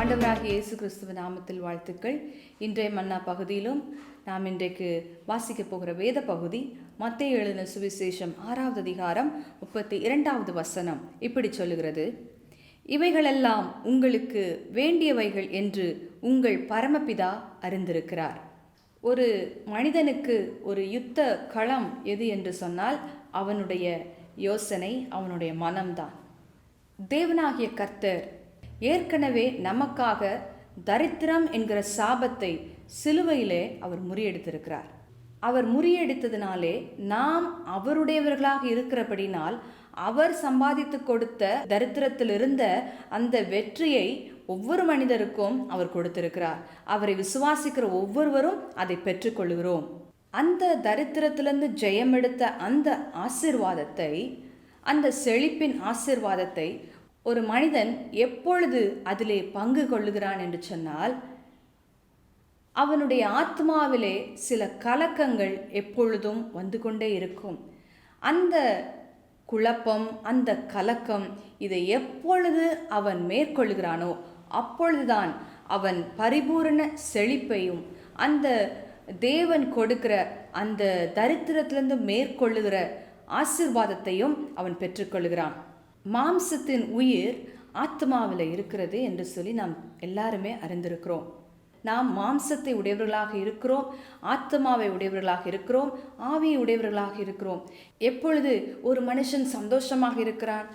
ஆண்டவராகிய இயேசு கிறிஸ்துவ நாமத்தில் வாழ்த்துக்கள். இன்றைய மன்னா பகுதியிலும் நாம் இன்றைக்கு வாசிக்கப் போகிற வேத பகுதி மத்தேயு எழுதின சுவிசேஷம் 6வது அதிகாரம் 32வது வசனம் இப்படி சொல்லுகிறது: இவைகளெல்லாம் உங்களுக்கு வேண்டியவைகள் என்று உங்கள் பரமபிதா அறிந்திருக்கிறார். ஒரு மனிதனுக்கு ஒரு யுத்த களம் எது என்று சொன்னால் அவனுடைய யோசனை, அவனுடைய மனம்தான். தேவனாகிய கர்த்தர் ஏற்கனவே நமக்காக தரித்திரம் என்கிற சாபத்தை சிலுவையிலே அவர் முறியடித்திருக்கிறார். அவர் முறியடித்ததினாலே நாம் அவருடையவர்களாக இருக்கிறபடினால் அவர் சம்பாதித்து கொடுத்த தரித்திரத்தில் இருந்த அந்த வெற்றியை ஒவ்வொரு மனிதருக்கும் அவர் கொடுத்திருக்கிறார். அவரை விசுவாசிக்கிற ஒவ்வொருவரும் அதை பெற்றுக்கொள்கிறோம். அந்த தரித்திரத்திலிருந்து ஜெயம் எடுத்த அந்த ஆசீர்வாதத்தை, அந்த செழிப்பின் ஆசீர்வாதத்தை ஒரு மனிதன் எப்பொழுது அதிலே பங்கு கொள்ளுகிறான் என்று சொன்னால், அவனுடைய ஆத்மாவிலே சில கலக்கங்கள் எப்பொழுதும் வந்து கொண்டே இருக்கும். அந்த குழப்பம், அந்த கலக்கம், இதை எப்பொழுது அவன் மேற்கொள்கிறானோ அப்பொழுதுதான் அவன் பரிபூரண செழிப்பையும் அந்த தேவன் கொடுக்கிற அந்த தரித்திரத்திலிருந்து மேற்கொள்ளுகிற ஆசீர்வாதத்தையும் அவன் பெற்றுக்கொள்கிறான். மாம்சத்தின் உயிர் ஆத்மாவில் இருக்கிறது என்று சொல்லி நாம் எல்லாருமே அறிந்திருக்கிறோம். நாம் மாம்சத்தை உடையவர்களாக இருக்கிறோம், ஆத்மாவை உடையவர்களாக இருக்கிறோம், ஆவியை உடையவர்களாக இருக்கிறோம். எப்பொழுது ஒரு மனுஷன் சந்தோஷமாக இருக்கிறான்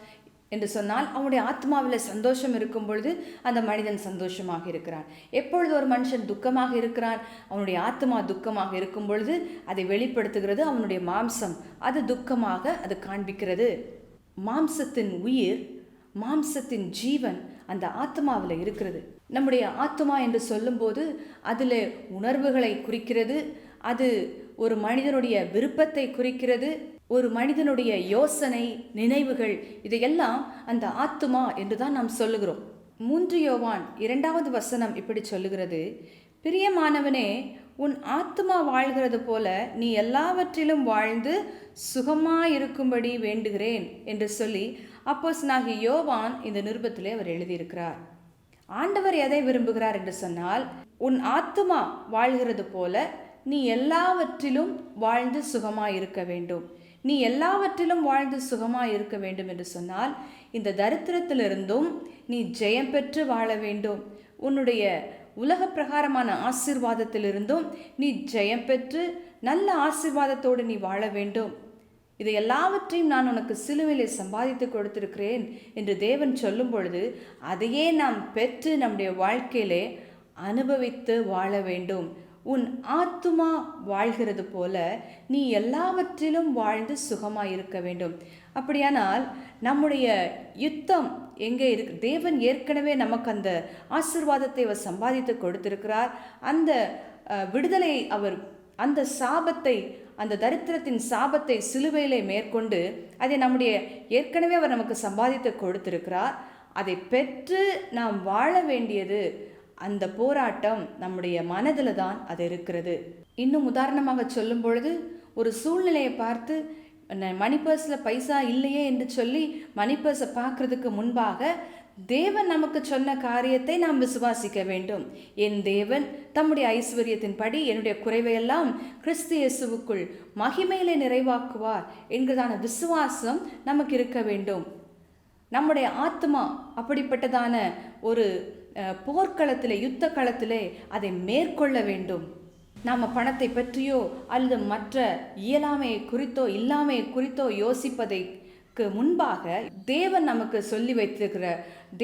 என்று சொன்னால் அவனுடைய ஆத்மாவில் சந்தோஷம் இருக்கும் பொழுது அந்த மனிதன் சந்தோஷமாக இருக்கிறான். எப்பொழுது ஒரு மனுஷன் துக்கமாக இருக்கிறான், அவனுடைய ஆத்மா துக்கமாக இருக்கும் பொழுது அதை வெளிப்படுத்துகிறது அவனுடைய மாம்சம், அது துக்கமாக அது காண்பிக்கிறது. மாம்சத்தின் உயிர், மாம்சத்தின் ஜீவன் அந்த ஆத்மாவில் இருக்கிறது. நம்முடைய ஆத்மா என்று சொல்லும்போது அதில் உணர்வுகளை குறிக்கிறது, அது ஒரு மனிதனுடைய விருப்பத்தை குறிக்கிறது, ஒரு மனிதனுடைய யோசனை, நினைவுகள், இதையெல்லாம் அந்த ஆத்மா என்று தான் நாம் சொல்லுகிறோம். 3 யோவான் 2வது வசனம் இப்படி சொல்லுகிறது: பிரியமானவனே, உன் ஆத்மா வாழ்கிறது போல நீ எல்லாவற்றிலும் வாழ்ந்து சுகமாயிருக்கும்படி வேண்டுகிறேன் என்று சொல்லி அப்போஸ்தலனாகிய யோவான் இந்த நிருபத்திலே அவர் எழுதியிருக்கிறார். ஆண்டவர் எதை விரும்புகிறார் என்று சொன்னால், உன் ஆத்மா வாழ்கிறது போல நீ எல்லாவற்றிலும் வாழ்ந்து சுகமாயிருக்க வேண்டும். நீ எல்லாவற்றிலும் வாழ்ந்து சுகமாயிருக்க வேண்டும் என்று சொன்னால் இந்த தரித்திரத்திலிருந்தும் நீ ஜெயம் பெற்று வாழ வேண்டும். உன்னுடைய உலக பிரகாரமான ஆசீர்வாதத்திலிருந்தும் நீ ஜெயம் பெற்று நல்ல ஆசீர்வாதத்தோடு நீ வாழ வேண்டும். இதை எல்லாவற்றையும் நான் உனக்கு சிலுவையிலே சம்பாதித்து கொடுத்திருக்கிறேன் என்று தேவன் சொல்லும் பொழுது அதையே நாம் பெற்று நம்முடைய வாழ்க்கையிலே அனுபவித்து வாழ வேண்டும். உன் ஆத்துமா வாழ்கிறது போல நீ எல்லாவற்றிலும் வாழ்ந்து சுகமாயிருக்க வேண்டும். அப்படியானால் நம்முடைய யுத்தம் எங்கே இருக்கு? தேவன் ஏற்கனவே நமக்கு அந்த ஆசீர்வாதத்தை அவர் சம்பாதித்து கொடுத்திருக்கிறார். அந்த விடுதலை அவர், அந்த சாபத்தை, அந்த தரித்திரத்தின் சாபத்தை சிலுவையிலே மேற்கொண்டு அதை நம்முடைய ஏற்கனவே அவர் நமக்கு சம்பாதித்து கொடுத்திருக்கிறார். அதை பெற்று நாம் வாழ வேண்டியது, அந்த போராட்டம் நம்முடைய மனதில் தான் அது இருக்கிறது. இன்னும் உதாரணமாக சொல்லும் பொழுது, ஒரு சூழ்நிலையை பார்த்து மணி பர்ஸில் பைசா இல்லையே என்று சொல்லி மணி பர்ஸை பார்க்கறதுக்கு முன்பாக தேவன் நமக்கு சொன்ன காரியத்தை நாம் விசுவாசிக்க வேண்டும். என் தேவன் தம்முடைய ஐஸ்வர்யத்தின்படி என்னுடைய குறைவையெல்லாம் கிறிஸ்து இயேசுவுக்குள் மகிமையிலே நிறைவாக்குவார் என்கிறதான விசுவாசம் நமக்கு இருக்க வேண்டும். நம்முடைய ஆத்மா அப்படிப்பட்டதான ஒரு போர்க்களத்திலே, யுத்த களத்திலே அதை மேற்கொள்ள வேண்டும். நாம் பணத்தை பற்றியோ அல்லது மற்ற இயலாமையை குறித்தோ இல்லாமையை குறித்தோ யோசிப்பதற்கு முன்பாக தேவன் நமக்கு சொல்லி வைத்திருக்கிற,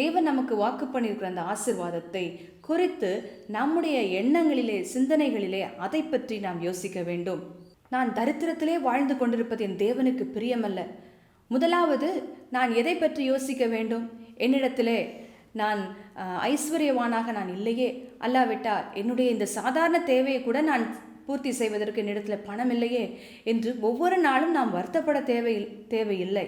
தேவன் நமக்கு வாக்கு பண்ணியிருக்கிற அந்த ஆசீர்வாதத்தை குறித்து நம்முடைய எண்ணங்களிலே, சிந்தனைகளிலே அதை பற்றி நாம் யோசிக்க வேண்டும். நான் தரித்திரத்திலே வாழ்ந்து கொண்டிருப்பது என் தேவனுக்கு பிரியமல்ல. முதலாவது நான் எதை பற்றி யோசிக்க வேண்டும்? என்னிடத்திலே நான் ஐஸ்வர்யவானாக நான் இல்லையே, அல்லாவிட்டால் என்னுடைய இந்த சாதாரண தேவையை கூட நான் பூர்த்தி செய்வதற்கு என்னிடத்தில் பணம் இல்லையே என்று ஒவ்வொரு நாளும் நாம் வருத்தப்பட தேவையில்லை.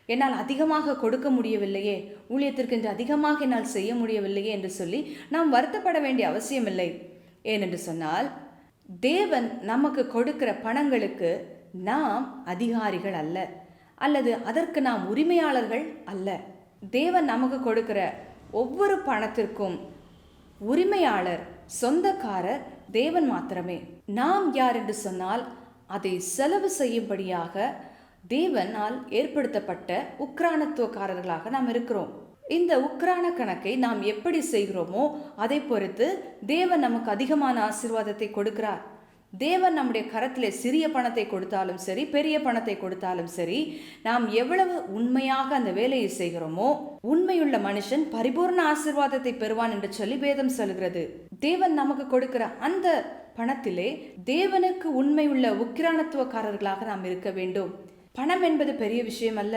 என்னால் அதிகமாக கொடுக்க முடியவில்லையே, ஊழியத்திற்கு என்று அதிகமாக என்னால் செய்ய முடியவில்லையே என்று சொல்லி நாம் வருத்தப்பட வேண்டிய அவசியமில்லை. ஏனென்று சொன்னால், தேவன் நமக்கு கொடுக்கிற பணங்களுக்கு நாம் அதிகாரிகள் அல்ல, அல்லது அதற்கு நாம் உரிமையாளர்கள் அல்ல. தேவன் நமக்கு கொடுக்கிற ஒவ்வொரு பணத்திற்கும் உரிமையாளர், சொந்தக்காரர் தேவன் மாத்திரமே. நாம் யார் என்று சொன்னால், அதை செலவு செய்யும்படியாக தேவனால் ஏற்படுத்தப்பட்ட உக்ரானத்துவக்காரர்களாக நாம் இருக்கிறோம். இந்த உக்ரான கணக்கை நாம் எப்படி செய்கிறோமோ அதை பொறுத்து தேவன் நமக்கு அதிகமான ஆசீர்வாதத்தை கொடுக்கிறார். தேவன் நம்முடைய கரத்திலே சிறிய பணத்தை கொடுத்தாலும் சரி, பெரிய பணத்தை கொடுத்தாலும் சரி, நாம் எவ்வளவு உண்மையாக அந்த வேலையை செய்கிறோமோ, உண்மையுள்ள மனுஷன் பரிபூர்ண ஆசீர்வாதத்தை பெறுவான் என்று சொல்லி வேதம் சொல்கிறது. தேவன் நமக்கு கொடுக்கிற அந்த பணத்திலே தேவனுக்கு உண்மையுள்ள உக்கிரானத்துவக்காரர்களாக நாம் இருக்க வேண்டும். பணம் என்பது பெரிய விஷயம் அல்ல.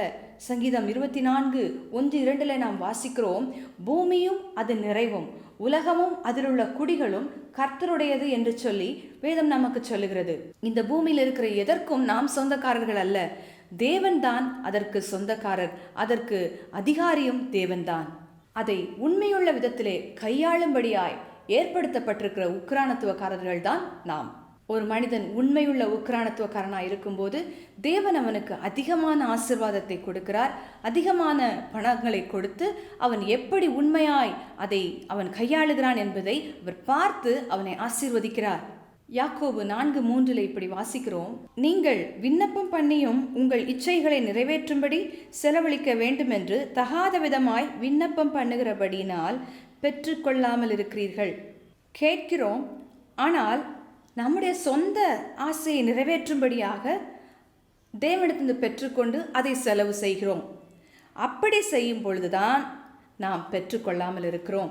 சங்கீதம் 24:1-2 நாம் வாசிக்கிறோம், பூமியும் அது நிறைவும் உலகமும் அதிலுள்ள குடிகளும் கர்த்தருடையது என்று சொல்லி வேதம் நமக்கு சொல்லுகிறது. இந்த பூமியில் இருக்கிற எதற்கும் நாம் சொந்தக்காரர்கள் அல்ல, தேவன்தான் அதற்கு சொந்தக்காரர், அதற்கு அதிகாரியும் தேவன்தான். அதை உண்மையுள்ள விதத்திலே கையாளும்படியாய் ஏற்படுத்தப்பட்டிருக்கிற உக்ரானத்துவக்காரர்கள் தான் நாம். ஒரு மனிதன் உண்மையுள்ள உக்ரானத்துவக்காரனாய் இருக்கும்போது தேவன் அவனுக்கு அதிகமான ஆசீர்வாதத்தை கொடுக்கிறார். அதிகமான பணங்களை கொடுத்து அவன் எப்படி உண்மையாய் அதை அவன் கையாளுகிறான் என்பதை அவர் பார்த்து அவனை ஆசீர்வதிக்கிறார். யாக்கோபு 4:3 இப்படி வாசிக்கிறோம், நீங்கள் விண்ணப்பம் பண்ணியும் உங்கள் இச்சைகளை நிறைவேற்றும்படி செலவழிக்க வேண்டும் என்று தகாத விதமாய் விண்ணப்பம் பண்ணுகிறபடியினால் பெற்றுக்கொள்ளாமல் இருக்கிறீர்கள். கேட்கிறோம், ஆனால் நம்முடைய சொந்த ஆசையை நிறைவேற்றும்படியாக தேவனிடத்திலிருந்து பெற்றுக்கொண்டு அதை செலவு செய்கிறோம். அப்படி செய்யும் பொழுதுதான் நாம் பெற்றுக்கொள்ளாமல் இருக்கிறோம்.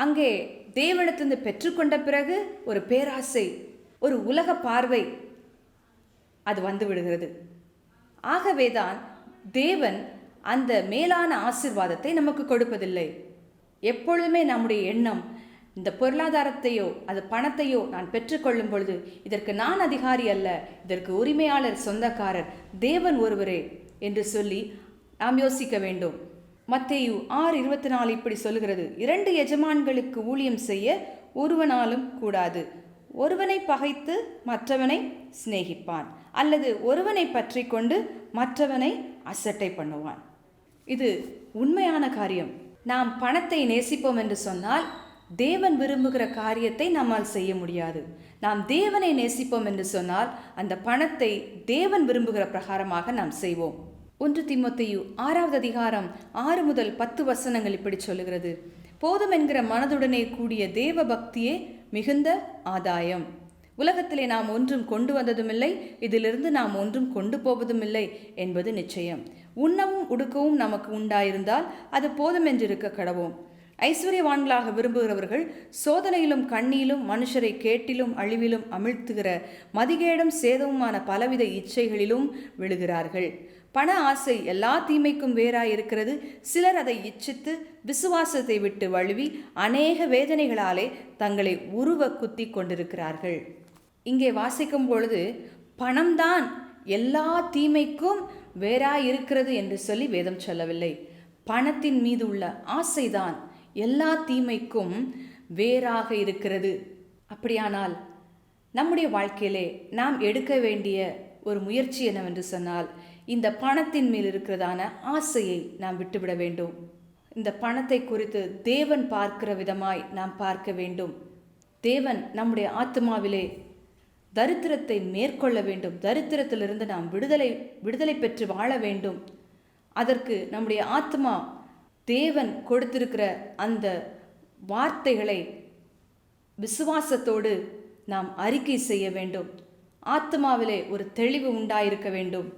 அங்கே தேவனிடத்திலிருந்து பெற்றுக்கொண்ட பிறகு ஒரு பேராசை, ஒரு உலக பார்வை அது வந்து விடுகிறது. ஆகவேதான் தேவன் அந்த மேலான ஆசீர்வாதத்தை நமக்கு கொடுப்பதில்லை. எப்பொழுதுமே நம்முடைய எண்ணம், இந்த பொருளாதாரத்தையோ அது பணத்தையோ நான் பெற்றுக்கொள்ளும் பொழுது இதற்கு நான் அதிகாரி அல்ல, இதற்கு உரிமையாளர் சொந்தக்காரர் தேவன் ஒருவரே என்று சொல்லி நாம் யோசிக்க வேண்டும். மத்தேயு 6:24 இப்படி சொல்லுகிறது, 2 எஜமான்களுக்கு ஊழியம் செய்ய ஒருவனாலும் கூடாது. ஒருவனை பகைத்து மற்றவனை சிநேகிப்பான், அல்லது ஒருவனை பற்றி கொண்டு மற்றவனை அசட்டை பண்ணுவான். இது உண்மையான காரியம். நாம் பணத்தை நேசிப்போம் என்று சொன்னால் தேவன் விரும்புகிற காரியத்தை நம்மால் செய்ய முடியாது. நாம் தேவனை நேசிப்போம் என்று சொன்னால் அந்த பணத்தை தேவன் விரும்புகிற பிரகாரமாக நாம் செய்வோம். 1 தீமோத்தேயு 6:6-10 இப்படி சொல்லுகிறது, போதும் என்கிற மனதுடனே கூடிய தேவ பக்தியே மிகுந்த ஆதாயம். உலகத்திலே நாம் ஒன்றும் கொண்டு வந்ததுமில்லை, இதிலிருந்து நாம் ஒன்றும் கொண்டு போவதுமில்லை என்பது நிச்சயம். உண்ணவும் உடுக்கவும் நமக்கு உண்டாயிருந்தால் அது போதும் என்றிருக்க கடவோம். ஐஸ்வர்யவான்களாக விரும்புகிறவர்கள் சோதனையிலும் கண்ணியிலும் மனுஷரை கேட்டிலும் அழிவிலும் அமிழ்த்துகிற மதிகேடும் சேதவுமான பலவித இச்சைகளிலும் விழுகிறார்கள். பண ஆசை எல்லா தீமைக்கும் வேறாயிருக்கிறது. சிலர் அதை இச்சித்து விசுவாசத்தை விட்டு வழுவி அநேக வேதனைகளாலே தங்களை உருவ குத்தி கொண்டிருக்கிறார்கள். இங்கே வாசிக்கும் பொழுது பணம்தான் எல்லா தீமைக்கும் வேறாயிருக்கிறது என்று சொல்லி வேதம் சொல்லவில்லை. பணத்தின் மீது உள்ள ஆசைதான் எல்லா தீமைக்கும் வேறாக இருக்கிறது. அப்படியானால் நம்முடைய வாழ்க்கையிலே நாம் எடுக்க வேண்டிய ஒரு முயற்சி என்னவென்று சொன்னால், இந்த பணத்தின் மேல் இருக்கிறதான ஆசையை நாம் விட்டுவிட வேண்டும். இந்த பணத்தை குறித்து தேவன் பார்க்கிற விதமாய் நாம் பார்க்க வேண்டும். தேவன் நம்முடைய ஆத்மாவிலே தரித்திரத்தை மேற்கொள்ள வேண்டும். தரித்திரத்திலிருந்து நாம் விடுதலை பெற்று வாழ வேண்டும். அதற்கு நம்முடைய ஆத்மா தேவன் கொடுத்திருக்கிற அந்த வார்த்தைகளை விசுவாசத்தோடு நாம் அறிக்கை செய்ய வேண்டும். ஆத்மாவிலே ஒரு தெளிவு உண்டாயிருக்க வேண்டும்.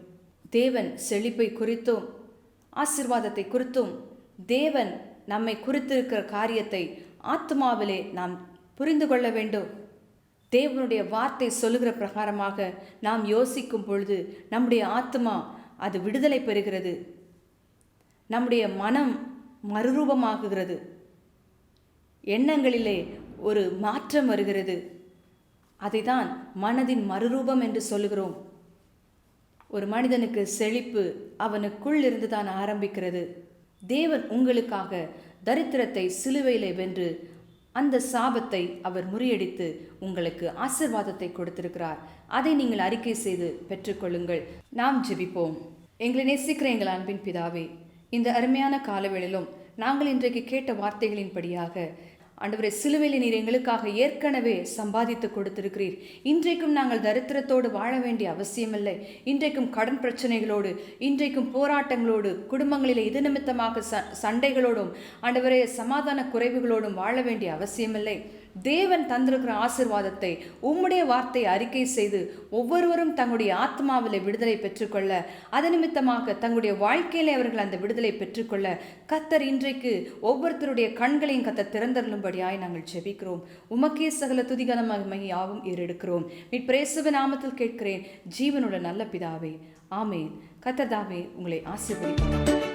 தேவன் செழிப்பை குறித்தும் ஆசீர்வாதத்தை குறித்தும் தேவன் நம்மை குறித்திருக்கிற காரியத்தை ஆத்மாவிலே நாம் புரிந்து கொள்ள வேண்டும். தேவனுடைய வார்த்தை சொல்லுகிற பிரகாரமாக நாம் யோசிக்கும் பொழுது நம்முடைய ஆத்மா அது விடுதலை பெறுகிறது. நம்முடைய மனம் மறுரூபமாகுகிறது. எண்ணங்களிலே ஒரு மாற்றம் வருகிறது. அதைதான் மனதின் மறுரூபம் என்று சொல்லுகிறோம். ஒரு மனிதனுக்கு செழிப்பு அவனுக்குள் இருந்து தான் ஆரம்பிக்கிறது. தேவன் உங்களுக்காக தரித்திரத்தை சிலுவையிலே வென்று அந்த சாபத்தை அவர் முறியடித்து உங்களுக்கு ஆசீர்வாதத்தை கொடுத்திருக்கிறார். அதை நீங்கள் அறிக்கை செய்து பெற்றுக்கொள்ளுங்கள். நாம் ஜெபிப்போம். எங்களை நேசிக்கிற எங்கள் அன்பின் பிதாவே, இந்த அருமையான காலவேளையிலும் நாங்கள் இன்றைக்கு கேட்ட வார்த்தைகளின்படியாக ஆண்டவரே, சிலுவையில் நீர் எங்களுக்காக ஏற்கனவே சம்பாதித்து கொடுத்திருக்கிறீர். இன்றைக்கும் நாங்கள் தரித்திரத்தோடு வாழ வேண்டிய அவசியமில்லை. இன்றைக்கும் கடன் பிரச்சனைகளோடு, இன்றைக்கும் போராட்டங்களோடு, குடும்பங்களில் இது நிமித்தமாக சண்டைகளோடும், ஆண்டவரே, சமாதான குறைவுகளோடும் வாழ வேண்டிய அவசியமில்லை. தேவன் தந்திருக்கிற ஆசீர்வாதத்தை உம்முடைய வார்த்தை அறிக்கை செய்து ஒவ்வொருவரும் தங்களுடைய ஆத்மாவிலே விடுதலை பெற்றுக்கொள்ள, அது நிமித்தமாக தங்களுடைய வாழ்க்கையிலே அவர்கள் அந்த விடுதலை பெற்றுக்கொள்ள கர்த்தர் இன்றைக்கு ஒவ்வொருத்தருடைய கண்களையும் கர்த்தர் திறந்தருளும்படியாய் நாங்கள் ஜெபிக்கிறோம். உமக்கே சகல துதிகன மகிமை யாவும் ஏறெடுக்கிறோம். மீட்பரேசுவின் நாமத்தில் கேட்கிறேன், ஜீவனுள்ள நல்ல பிதாவே, ஆமேன். கர்த்தர் தாமே உங்களை ஆசீர்வதிப்பார்.